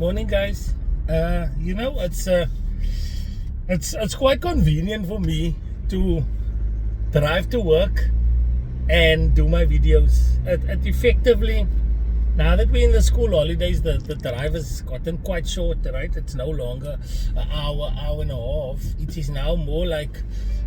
Morning, guys. It's quite convenient for me to drive to work and do my videos. It effectively, now that we're in the school holidays, the drive has gotten quite short, right? It's no longer an hour and a half. It is now more like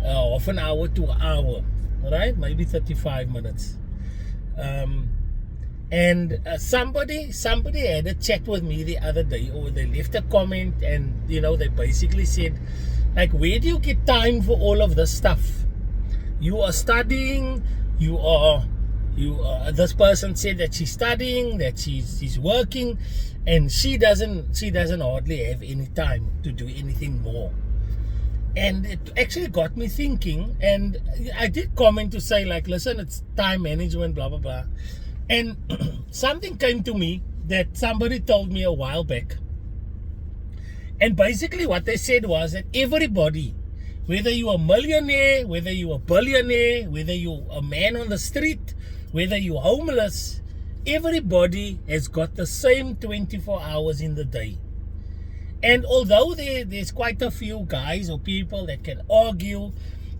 half an hour to an hour, right? Maybe 35 minutes. And somebody had a chat with me the other day, or they left a comment, and they basically said, like, where do you get time for all of this stuff? You are studying, this person said that she's studying, that she's working, and she doesn't hardly have any time to do anything more. And it actually got me thinking, and I did comment to say, like, listen, it's time management, blah blah blah. And something came to me that somebody told me a while back. And basically what they said was that everybody, whether you're a millionaire, whether you're a billionaire, whether you're a man on the street, whether you're homeless, everybody has got the same 24 hours in the day. And although there's quite a few guys or people that can argue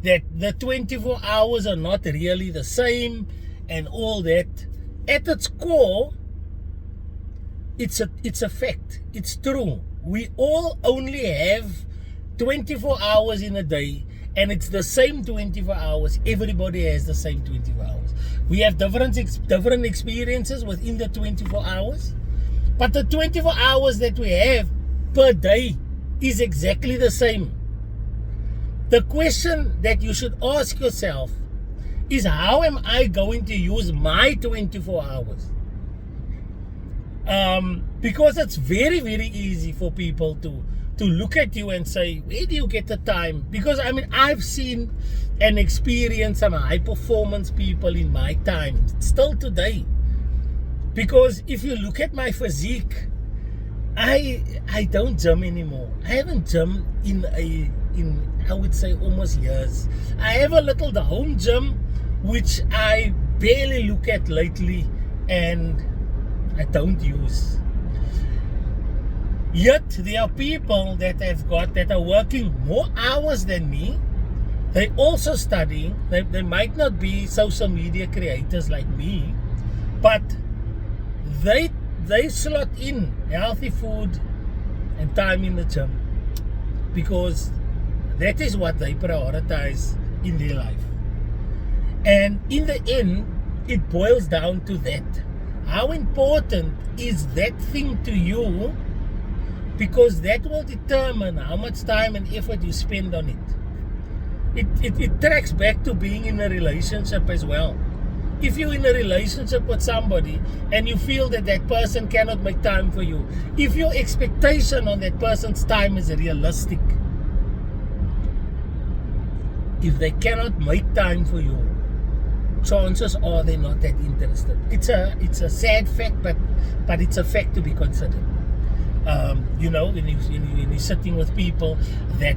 that the 24 hours are not really the same and all that, at its core, it's a fact. It's true. We all only have 24 hours in a day, and it's the same 24 hours. Everybody has the same 24 hours. We have different experiences within the 24 hours, but the 24 hours that we have per day is exactly the same. The question that you should ask yourself is, how am I going to use my 24 hours? Because it's very, very easy for people to look at you and say, where do you get the time? Because I've seen and experienced some high performance people in my time, still today. Because if you look at my physique, I don't gym anymore. I haven't gymmed in I would say almost years. I have a little the home gym, which I barely look at lately, and I don't use. Yet there are people that are working more hours than me. They also studying. They might not be social media creators like me, but they slot in healthy food and time in the gym, because that is what they prioritize in their life. And in the end, it boils down to that. How important is that thing to you? Because that will determine how much time and effort you spend on it. It tracks back to being in a relationship as well. If you're in a relationship with somebody and you feel that that person cannot make time for you, if your expectation on that person's time is realistic, if they cannot make time for you, chances are they're not that interested. It's a sad fact, but it's a fact to be considered. When you're sitting with people that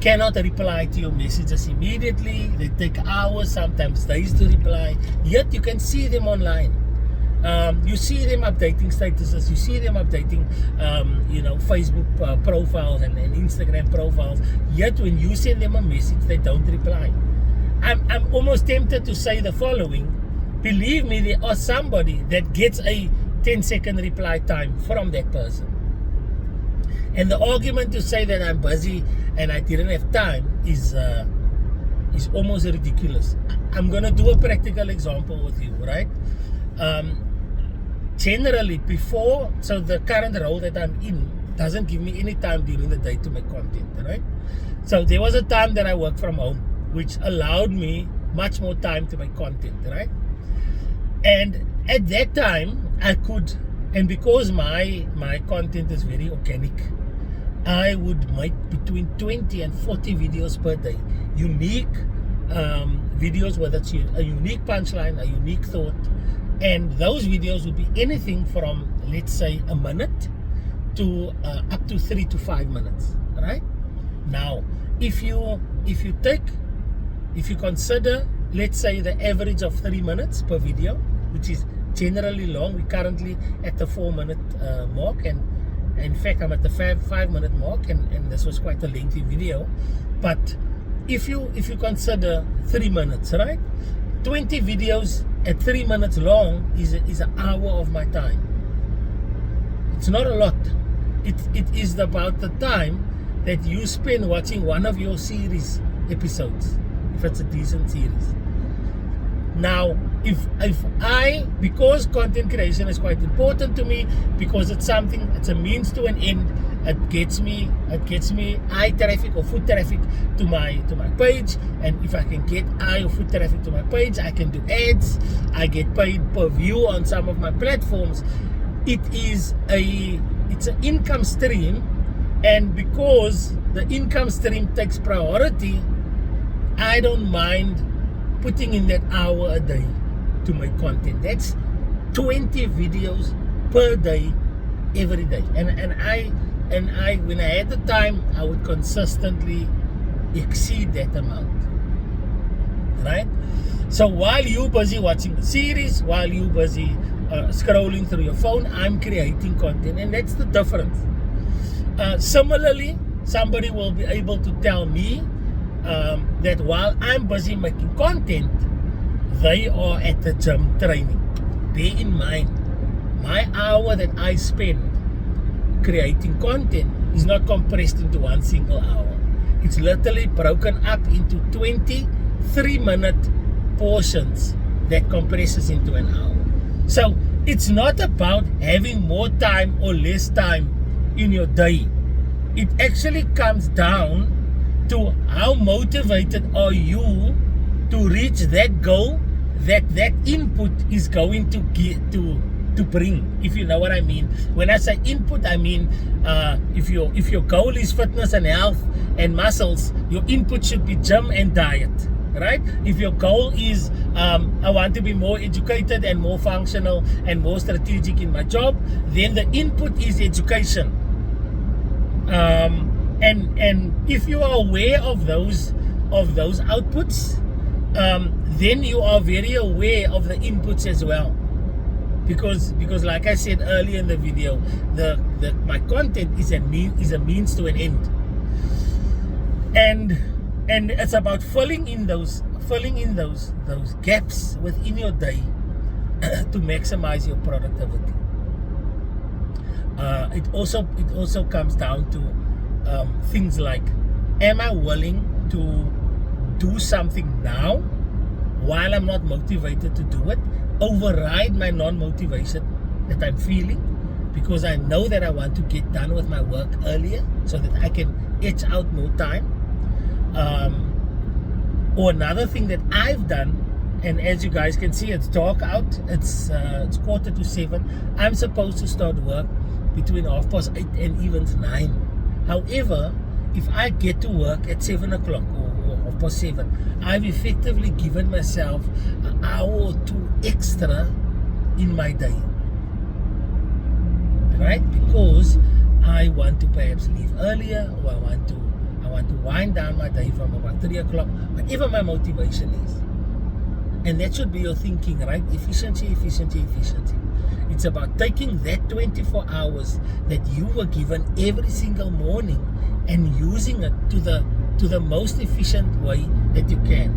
cannot reply to your messages immediately, they take hours, sometimes days to reply, yet you can see them online. You see them updating statuses, you see them updating Facebook profiles and Instagram profiles, yet when you send them a message, they don't reply. I'm almost tempted to say the following: believe me, there are somebody that gets a 10-second reply time from that person. And the argument to say that I'm busy and I didn't have time is almost ridiculous. I'm going to do a practical example with you, right? Generally, so the current role that I'm in doesn't give me any time during the day to make content, right? So there was a time that I worked from home, which allowed me much more time to make content, right? And at that time, I could, and because my content is very organic, I would make between 20 and 40 videos per day. Unique videos, whether it's a unique punchline, a unique thought. And those videos would be anything from, let's say, a minute to up to 3 to 5 minutes, right? Now, if you consider, let's say, the average of 3 minutes per video, which is generally long, we're currently at the 4-minute mark, and In fact, I'm at the 5 minute mark, and this was quite a lengthy video. But if you consider 3 minutes, right? 20 videos at 3 minutes long is an hour of my time. It's not a lot. It is about the time that you spend watching one of your series episodes, if it's a decent series. Now, if I, because content creation is quite important to me, because it's a means to an end, it gets me eye traffic or foot traffic to my page, and if I can get eye or foot traffic to my page, I can do ads, I get paid per view on some of my platforms. It's an income stream, and because the income stream takes priority, I don't mind putting in that hour a day to make content. That's 20 videos per day, every day. And I when I had the time, I would consistently exceed that amount. Right? So while you're busy watching the series, while you're busy scrolling through your phone, I'm creating content, and that's the difference. Similarly, somebody will be able to tell me that while I'm busy making content, they are at the gym training. Bear in mind, my hour that I spend creating content is not compressed into one single hour. It's literally broken up into 20 3-minute portions that compresses into an hour. So it's not about having more time or less time in your day. It actually comes down to how motivated are you to reach that goal that input is going to get to bring, if you know what I mean. When I say input, I mean if your goal is fitness and health and muscles, your input should be gym and diet, right? If your goal is I want to be more educated and more functional and more strategic in my job, then the input is education. And if you are aware of those outputs, then you are very aware of the inputs as well. Because like I said earlier in the video, my content is a means to an end, and it's about filling in those gaps within your day to maximize your productivity. It also comes down to things like, am I willing to do something now while I'm not motivated to do it, override my non-motivation that I'm feeling, because I know that I want to get done with my work earlier so that I can etch out more time. Or another thing that I've done, and as you guys can see, it's dark out, it's 6:45. I'm supposed to start work between 8:30 and even 9. However, if I get to work at 7 o'clock or 7:30, I've effectively given myself an hour or two extra in my day, right? Because I want to perhaps leave earlier, or I want to wind down my day from about 3 o'clock, whatever my motivation is. And that should be your thinking, right? Efficiency, efficiency, efficiency. It's about taking that 24 hours that you were given every single morning and using it to the most efficient way that you can.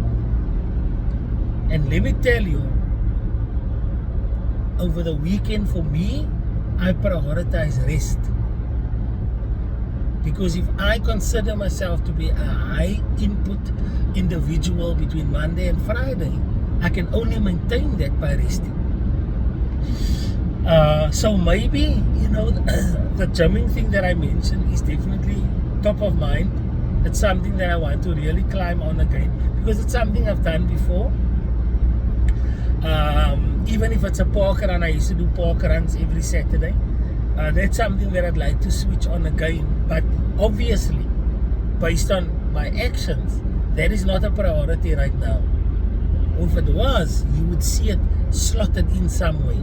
And let me tell you, over the weekend for me, I prioritize rest. Because if I consider myself to be a high input individual between Monday and Friday, I can only maintain that by resting. So maybe, the gymming thing that I mentioned is definitely top of mind. It's something that I want to really climb on again, because it's something I've done before. Even if it's a park run, I used to do park runs every Saturday. That's something that I'd like to switch on again. But obviously, based on my actions, that is not a priority right now. Or if it was, you would see it slotted in some way.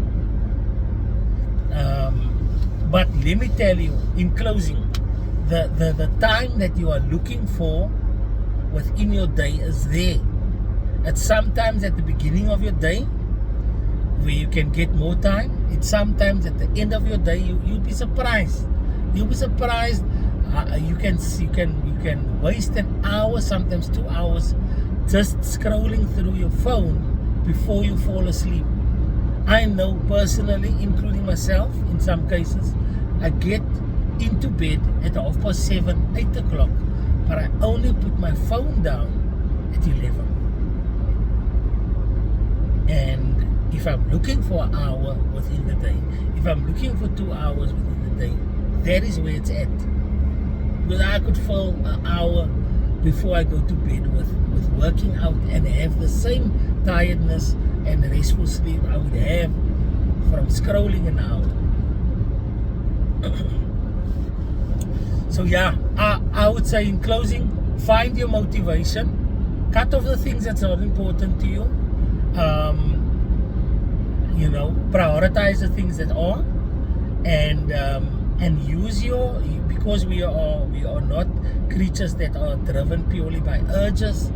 But let me tell you, in closing, the time that you are looking for within your day is there. It's sometimes at the beginning of your day where you can get more time. It's sometimes at the end of your day. You'll be surprised You'll be surprised. You can waste an hour, sometimes 2 hours, just scrolling through your phone before you fall asleep. I know personally, including myself, in some cases, I get into bed at 7:30, 8 o'clock, but I only put my phone down at 11. And if I'm looking for an hour within the day, if I'm looking for 2 hours within the day, that is where it's at. Because I could fill an hour before I go to bed with working out and have the same tiredness and restful sleep I would have from scrolling an hour. So yeah, I would say in closing, find your motivation, cut off the things that's not important to you, prioritize the things that are, and use because we are not creatures that are driven purely by urges.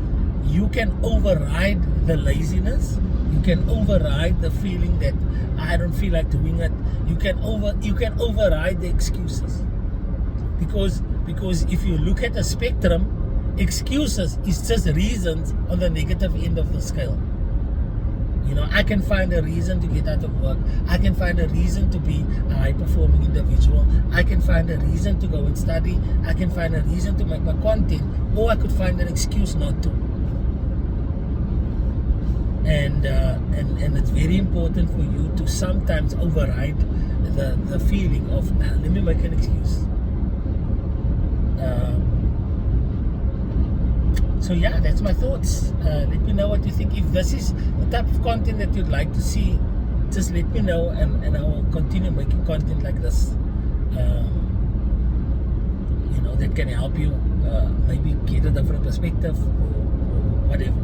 You can override the laziness. You can override the feeling that I don't feel like doing it. You can override the excuses. Because if you look at the spectrum, excuses is just reasons on the negative end of the scale. I can find a reason to get out of work. I can find a reason to be a high-performing individual. I can find a reason to go and study. I can find a reason to make my content, or I could find an excuse not to. And it's very important for you to sometimes override the feeling of, let me make an excuse. So yeah, that's my thoughts. Let me know what you think. If this is the type of content that you'd like to see, just let me know, and I will continue making content like this. That can help you maybe get a different perspective or whatever.